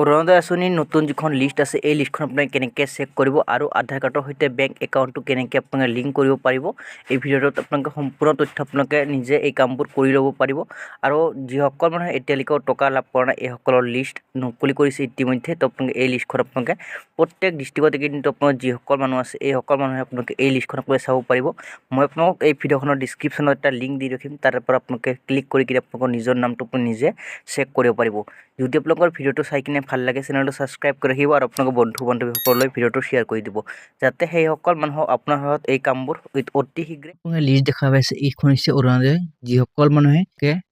অৰুণোদয় আঁচনিৰ নতুন যিখন লিষ্ট আছে এই লিষ্টখন আপোনালোকে কেনেকৈ চেক কৰিব আৰু আধাৰ কাৰ্ডৰ সৈতে বেংক একাউণ্টটো কেনেকৈ আপোনালোকে লিংক কৰিব পাৰিব এই ভিডিঅ'টোত আপোনালোকে সম্পূৰ্ণ তথ্য আপোনালোকে নিজে এই কামবোৰ কৰি ল'ব পাৰিব আৰু যিসকল মানুহে এতিয়ালৈকে টকা লাভ কৰা নাই এইসকলৰ লিষ্ট মুকলি কৰিছে ইতিমধ্যে। তো আপোনালোকে এই লিষ্টখন আপোনালোকে প্ৰত্যেক ডিষ্ট্ৰিক্টতে কিন্তু আপোনালোকৰ যিসকল মানুহ আছে এইসকল মানুহে আপোনালোকে এই লিষ্টখন আপোনালোকে চাব পাৰিব। মই আপোনালোকক এই ভিডিঅ'খনৰ ডিছক্ৰিপশ্যনত এটা লিংক দি ৰাখিম, তাৰ পৰা আপোনালোকে ক্লিক কৰি কিনে আপোনালোকৰ নিজৰ নামটো নিজে চেক কৰিব পাৰিব। যদি আপোনালোকৰ ভিডিঅ'টো চাই কিনে ভাল লাগে চেনেলটো ছাবস্ক্ৰাইব কৰি ৰাখিব আৰু আপোনালোকৰ বন্ধু বান্ধৱীসকললৈ ভিডিঅ'টো শ্বেয়াৰ কৰি দিব, যাতে সেইসকল মানুহক আপোনাৰ সহায়ত এই কামবোৰ অতি শীঘ্ৰে। লিষ্ট দেখা পাইছে এইখন হৈছে অৰুণোদয়, যিসকল মানুহে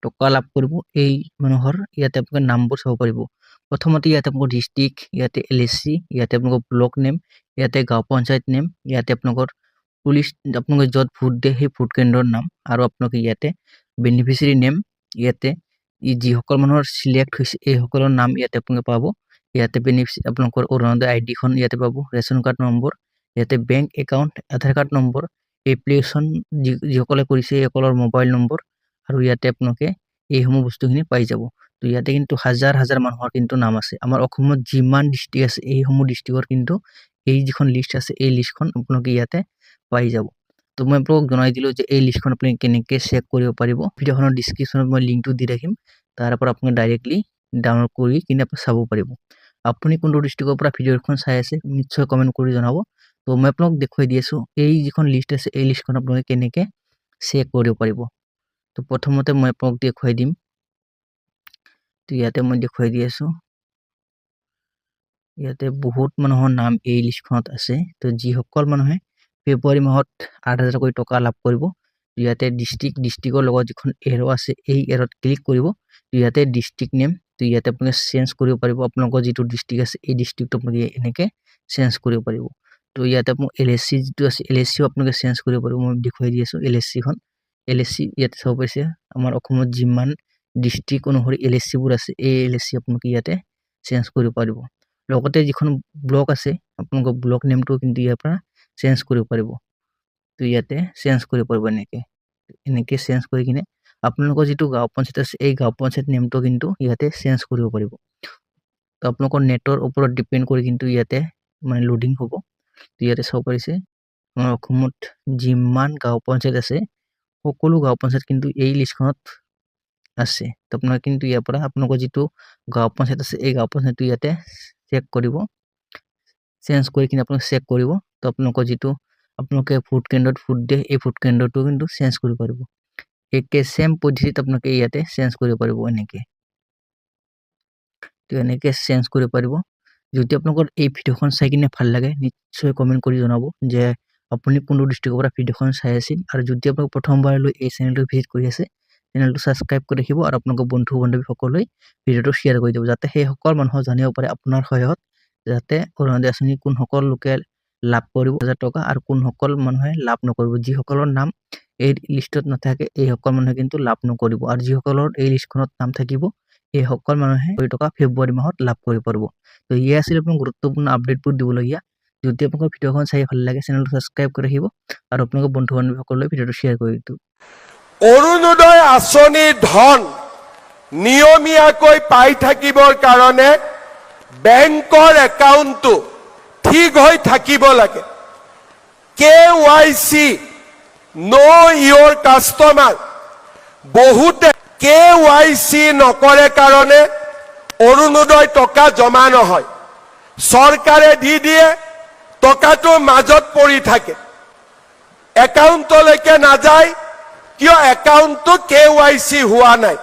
টকা লাভ কৰিব এই মানুহৰ ইয়াতে আপোনালোকে নামবোৰ চাব পাৰিব। প্ৰথমতে ইয়াতে আপোনালোকৰ ডিষ্ট্ৰিক্ট, ইয়াতে LSC, ইয়াতে আপোনালোকৰ ব্লক নেম, ইয়াতে গাঁও পঞ্চায়ত নেম, ইয়াতে আপোনালোকৰ পুলিচ আপোনালোকে য'ত ভোট দিয়ে সেই ভোট কেন্দ্ৰৰ নাম আৰু আপোনালোকে ইয়াতে বেনিফিচিয়াৰী নেম, ইয়াতে যিসকল মানুহৰ চিলেক্ট হৈছে এইসকলৰ নাম ইয়াতে আপোনালোকে পাব। ইয়াতে বেনিফিচিয়াৰী আপোনালোকৰ অৰুণোদয় আইডিখন ইয়াতে পাব, ৰেচন কাৰ্ড নম্বৰ, ইয়াতে বেংক একাউণ্ট, আধাৰ কাৰ্ড নম্বৰ, এপ্লিকেশ্যন যিসকলে কৰিছে এইসকলৰ মোবাইল নম্বৰ আৰু ইয়াতে আপোনালোকে এইসমূহ বস্তুখিনি পাই যাব। তো ইয়াতে কিন্তু হাজাৰ হাজাৰ মানুহৰ কিন্তু নাম আছে। আমাৰ অসমত যিমান ডিষ্ট্ৰিক্ট আছে এইসমূহ ডিষ্ট্ৰিক্টৰ কিন্তু এই যিখন লিষ্ট আছে এই লিষ্টখন আপোনালোকে ইয়াতে পাই যাব। তো মই আপোনালোকক জনাই দিলোঁ যে এই লিষ্টখন আপুনি কেনেকৈ চেক কৰিব পাৰিব। ভিডিঅ'খনৰ ডিছক্ৰিপশ্যনত মই লিংকটো দি ৰাখিম, তাৰ পৰা আপুনি ডাইৰেক্টলি ডাউনলোড কৰি কিনে আপুনি চাব পাৰিব। আপুনি কোনটো ডিষ্ট্ৰিক্টৰ পৰা ভিডিঅ'খন চাই আছে নিশ্চয় কমেণ্ট কৰি জনাব। তো মই আপোনাক দেখুৱাই দি আছোঁ এই যিখন লিষ্ট আছে এই লিষ্টখন আপোনালোকে কেনেকৈ চেক কৰিব পাৰিব। তো প্ৰথমতে মই আপোনাক দেখুৱাই দিম। তো ইয়াতে মই দেখুৱাই দি আছোঁ, ইয়াতে বহুত মানুহৰ নাম এই লিষ্টখনত আছে। তো যিসকল মানুহে ফেব্ৰুৱাৰী মাহত 8,000 টকা লাভ কৰিব, ইয়াতে ডিষ্ট্ৰিক্টৰ লগত যিখন এৰ' আছে এই এৰ'ত ক্লিক কৰিব। ইয়াতে ডিষ্ট্ৰিক্ট নেম, তো ইয়াতে আপুনি চেঞ্জ কৰিব পাৰিব। আপোনালোকৰ যিটো ডিষ্ট্ৰিক্ট আছে এই ডিষ্ট্ৰিক্টটো আপোনালোকে এনেকৈ চেঞ্জ কৰিব পাৰিব। তো ইয়াতে আপোনাৰ LSC যিটো আছে LSCও আপোনালোকে চেঞ্জ কৰিব পাৰিব। মই দেখুৱাই দি আছোঁ LSC ইয়াতে চাব পাৰিছে। আমাৰ অসমত যিমান ডিষ্ট্ৰিক্ট অনুসৰি LSCবোৰ আছে এই LSC আপোনালোকে ইয়াতে চেঞ্জ কৰিব পাৰিব। লগতে যিখন ব্লক আছে আপোনালোকৰ ব্লক নেমটো কিন্তু ইয়াৰ পৰা চেঞ্জ কৰিব পাৰিব। তো ইয়াতে চেঞ্জ কৰিব পাৰিব এনেকৈ চেঞ্জ কৰি কিনে আপোনালোকৰ যিটো গাঁও পঞ্চায়ত আছে এই গাঁও পঞ্চায়ত নেমটো কিন্তু ইয়াতে চেঞ্জ কৰিব পাৰিব। তো আপোনালোকৰ নেটৰ ওপৰত ডিপেণ্ড কৰি কিন্তু ইয়াতে মানে লোডিং হ'ব। তো ইয়াতে চাব পাৰিছে আমাৰ অসমত যিমান গাঁও পঞ্চায়ত আছে সকলো গাঁও পঞ্চায়ত কিন্তু এই লিষ্টখনত আছে। তো আপোনালোকে কিন্তু ইয়াৰ পৰা আপোনালোকৰ যিটো গাঁও পঞ্চায়ত আছে এই গাঁও পঞ্চায়তটো ইয়াতে চেক কৰিব, চেঞ্জ কৰি কিনে আপোনালোকে চেক কৰিব। তো আপোনালোকৰ যিটো আপোনালোকে ভোট কেন্দ্ৰত ভোট দিয়ে এই ভোট কেন্দ্ৰটো কিন্তু চেঞ্জ কৰিব পাৰিব। একে চেম পদ্ধতিত আপোনালোকে ইয়াতে চেঞ্জ কৰিব পাৰিব এনেকৈ। তো এনেকৈ চেঞ্জ কৰিব পাৰিব। যদি আপোনালোকৰ এই ভিডিঅ'খন চাই কিনে ভাল লাগে নিশ্চয় কমেণ্ট কৰি জনাব যে আপুনি কোনটো ডিষ্ট্ৰিক্টৰ পৰা ভিডিঅ'খন চাই আছিল। আৰু যদি আপোনালোক প্ৰথমবাৰলৈ এই চেনেলটো ভিজিট কৰি আছে চেনেলটো ছাবস্ক্ৰাইব কৰি ৰাখিব আৰু আপোনালোকৰ বন্ধু বান্ধৱীসকললৈ ভিডিঅ'টো শ্বেয়াৰ কৰি দিব, যাতে সেইসকল মানুহে জানিব পাৰে আপোনাৰ সহায়ত যাতে অৰুণোদয় আঁচনি কোনসকল লোকে লাভ কৰিব 1,000 টকা আৰু কোনসকল মানুহে লাভ নকৰিব। যিসকলৰ নাম এই লিষ্টত নাথাকে এইসকল মানুহে কিন্তু লাভ নকৰিব, আৰু যিসকলৰ এই লিষ্টখনত নাম থাকিব এইসকল মানুহে টকা ফেব্ৰুৱাৰী মাহত লাভ কৰিব পাৰিব। তো ইয়ে আছিল আপোনাৰ গুৰুত্বপূৰ্ণ আপডেটবোৰ দিবলগীয়া। যদি আপোনালোকৰ ভিডিঅ'খন চাই ভাল লাগে চেনেলটো ছাবস্ক্ৰাইব কৰি ৰাখিব আৰু আপোনালোকৰ বন্ধু বান্ধৱীসকললৈ ভিডিঅ'টো শ্বেয়াৰ কৰি দিব। অৰুণোদয় আঁচনিৰ ধন নিয়মীয়াকৈ পাই থাকিবৰ কাৰণে বেংকৰ একাউণ্টটো ঠিক হৈ থাকিব লাগে। KYC know your customer, বহুতে KYC নকৰে কাৰণে অৰুণোদয় টকা জমা নহয়, চৰকাৰে দি দিয়ে টকাটো মাজত পৰি থাকে, একাউণ্টলৈকে নাযায়। কিয়? একাউণ্টটো KYC হোৱা নাই।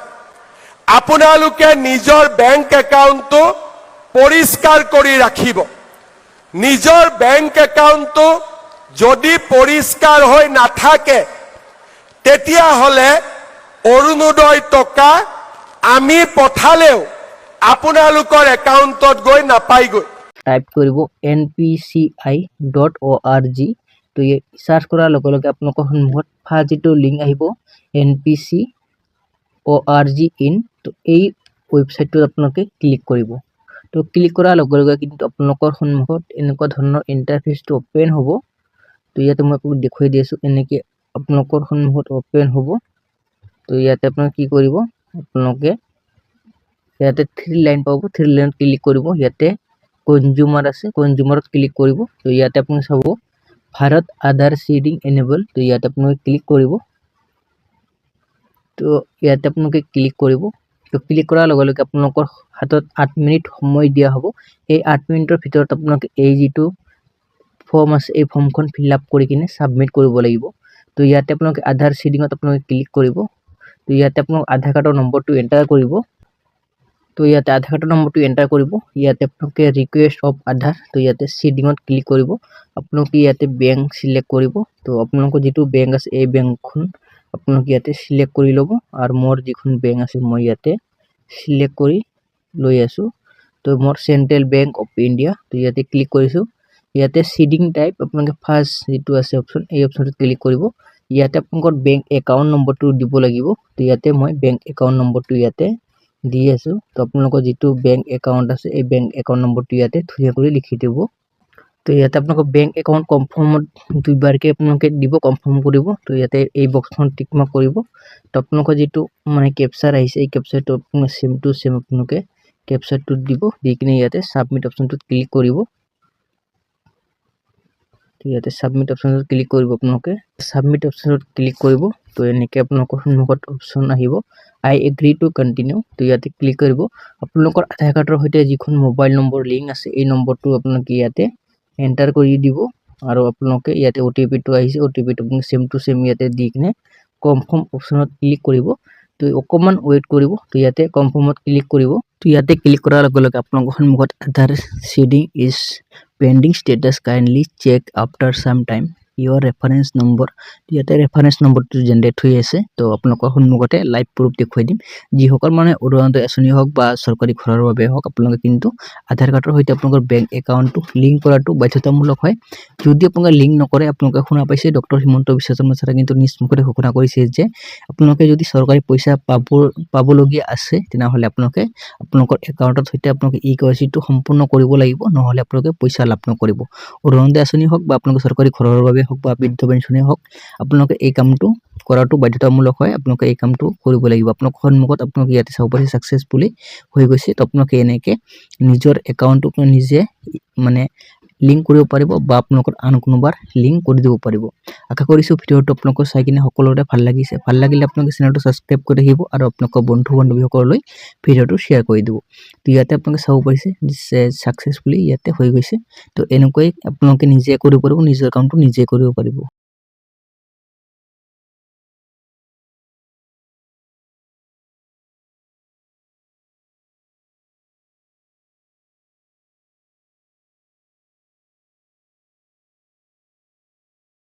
আপোনালোকে নিজৰ বেংক একাউণ্টটো পৰিষ্কাৰ কৰি ৰাখিব। নিজৰ বেংক একাউণ্টটো যদি পৰিষ্কাৰ হৈ নাথাকে তেতিয়াহ'লে অৰুণোদয় টকা আমি পঠালেও আপোনালোকৰ একাউণ্টত গৈ নাপায়গৈ। টাইপ কৰিব npci.org। তো চাৰ্চ কৰাৰ লগে লগে আপোনালোকৰ সন্মুখত ফাৰ্ষ্ট যিটো লিংক আহিব npci.org in। তো এই ৱেবছাইটটোত আপোনালোকে ক্লিক কৰিব। তো ক্লিক কৰাৰ লগে লগে কিন্তু আপোনালোকৰ সন্মুখত এনেকুৱা ধৰণৰ ইণ্টাৰফেচটো অপেন হ'ব। তো ইয়াতে মই আপোনাক দেখুৱাই দি আছোঁ এনেকৈ আপোনালোকৰ সন্মুখত অপেন হ'ব। তো ইয়াতে আপোনালোকে কি কৰিব, আপোনালোকে ইয়াতে 3 লাইন পাব 3 লাইনত ক্লিক কৰিব ইয়াতে কনজিউমাৰ আছে কনজিউমাৰত ক্লিক কৰিব তো ইয়াতে আপুনি চাব ভাৰত আধাৰ সিডিং এনেবল তো ইয়াতে আপুনি ক্লিক কৰিব তো ইয়াতে আপুনি ক্লিক কৰিব তো ক্লিক কৰাৰ লগে লগে আপোনালোকৰ হাতত 8 মিনিট সময় দিয়া হ'ব এই 8 মিনিটৰ ভিতৰত আপোনালোকে এই যেটো ফৰ্ম আছে এই ফৰ্মখন ফিল আপ কৰি কিনে সাবমিট কৰিব লাগিব তো ইয়াতে আপোনালোকে আধাৰ সিডিংত আপোনালোকে ক্লিক কৰিব তো ইয়াতে আপোনালোক আধাৰ কাৰ্ডৰ নম্বৰটো এন্টাৰ কৰিব তো ইয়াতে আধাৰ কাৰ্ডৰ নম্বৰটো এন্টাৰ কৰিব ইয়াতে আপোনালোকে ৰিকুৱেষ্ট অফ আধাৰ তো ইয়াতে সিডিংত ক্লিক কৰিব আপোনালোকে ইয়াতে বেংক সিলেক্ট কৰিব তো আপোনালোকৰ যেটো বেংক আছে এই বেংকখন আপোনালোকে ইয়াতে সিলেক্ট কৰি ল'ব আৰু মোৰ যিখন বেংক আছে মই ইয়াতে সিলেক্ট কৰি লৈ আছো তো মোৰ সেন্ট্ৰেল বেংক অফ ইন্ডিয়া তো ইয়াতে ক্লিক কৰিছো ইয়াতে সিডিং টাইপ আপোনালোকে ফাৰ্স্ট যেটো আছে অপচন এই অপচনটো ক্লিক কৰিব ইয়াতে আপোনালোকৰ বেংক একাউন্ট নম্বৰটো দিব লাগিব তো ইয়াতে মই বেংক একাউন্ট নম্বৰটো ইয়াতে দি আছো তো আপোনালোকৰ যেটো বেংক একাউন্ট আছে এই বেংক একাউন্ট নম্বৰটো ইয়াতে ধুনীয়া কৰি লিখি দিব তো ইয়াতে আপোনালোকৰ বেংক একাউন্ট কনফাৰ্মত দুইবাৰকে আপোনালোকে দিব কনফাৰ্ম কৰিব তো ইয়াতে এই বক্সখন টিক মাৰ্ক কৰিব তো আপোনালোকৰ যেটো মানে ক্যাপচাৰ আহিছে এই ক্যাপচাৰটো আপোনালোকে সেম টু সেম আপোনালোকে ক্যাপচাৰটো দিব দি কিনে ইয়াতে সাবমিট অপচনটোত ক্লিক কৰিব তো ইয়াতে সাবমিট অপচনটোত ক্লিক কৰিব আপোনালোকে সাবমিট অপচনটোত ক্লিক কৰিব তো এনেকৈ আপোনালোকৰ সন্মুখত অপচন আহিব আই এগ্ৰি টু কন্টিনিউ তো ইয়াতে ক্লিক কৰিব আপোনালোকৰ আধাৰ কাৰ্ডৰ সৈতে যিখন মোবাইল নম্বৰ লিংক আছে এই নম্বৰটো আপোনালোকে ইয়াতে এন্টাৰ কৰি দিব আৰু আপোনালোকে ইয়াতে ওটিপি টো আহিছে ওটিপি টো সেম টু সেম ইয়াতে দি কিনে কনফাৰ্ম অপচনত ক্লিক কৰিব তো অকমান ওয়েট কৰিব তো ইয়াতে কনফাৰ্মত ক্লিক কৰিব তো ইয়াতে ক্লিক কৰাৰ লগে লগে আপোনালোকৰ সন্মুখত Aadhaar seeding is pending status kindly check after some time your reference number ইয়াতে ৰেফাৰেন্স নম্বৰটো জেনাৰেট হৈ আছে তো আপোনালোকৰ সন্মুখতে লাইভ প্ৰুফ দেখুৱাই দিম যিসকল মানে অৰুণোদয় আঁচনি হওক বা চৰকাৰী ঘৰৰ বাবে হওক আপোনালোকে কিন্তু আধাৰ কাৰ্ডৰ সৈতে আপোনালোকৰ বেংক একাউণ্টটো লিংক কৰাটো বাধ্যতামূলক হয় যদি আপোনালোকে লিংক নকৰে আপোনালোকে শুনা পাইছে ডক্টৰ হিমন্ত বিশ্ব শৰ্মা ছাৰে কিন্তু নিশ্চয়কৈ ঘোষণা কৰিছে যে আপোনালোকে যদি চৰকাৰী পইচা পাবলগীয়া আছে তেনেহলে আপোনালোকে আপোনালোকৰ একাউণ্টৰ সৈতে আপোনালোকে ইকেৱাইচি টো সম্পূৰ্ণ কৰিব লাগিব নহলে আপোনালোকে পইচা লাভ নকৰিব অৰুণোদয় আঁচনি হওক বা আপোনালোকৰ চৰকাৰী ঘৰৰ বাবে হওক বা বৃদ্ধ পেঞ্চনে হওক আপোনালোকে এই কামটো কৰাটো বাধ্যতামূলক হয় আপোনালোকে এই কামটো কৰিব লাগিব আপোনালোকৰ সন্মুখত আপোনালোকে ইয়াতে চাব পাৰিছে সাকসেসফুলি হৈ গৈছে তো আপোনালোকে এনেকৈ নিজৰ একাউণ্টটো নিজে মানে লিংক কৰিব পাৰিব বা আপোনালোকৰ আন কোনোবাৰ লিংক কৰি দিব পাৰিব আশা কৰিছো ভিডিওটো আপোনালোকৰ চাই কিনে সকলোৰে ভাল লাগিছে ভাল লাগিলে আপোনালোকে চেনেলটো সাবস্ক্ৰাইব কৰি ৰাখিব আৰু আপোনালোকৰ বন্ধু বান্ধৱীসকললৈ ভিডিওটো শ্বেয়াৰ কৰি দিব তো ইয়াতে আপোনালোকে চাব পাৰিছে যে সাকসেসফুলি ইয়াতে হৈ গৈছে তো এনেকৈ আপোনালোকে নিজে কৰিব পাৰিব নিজৰ কামটো নিজে কৰিব পাৰিব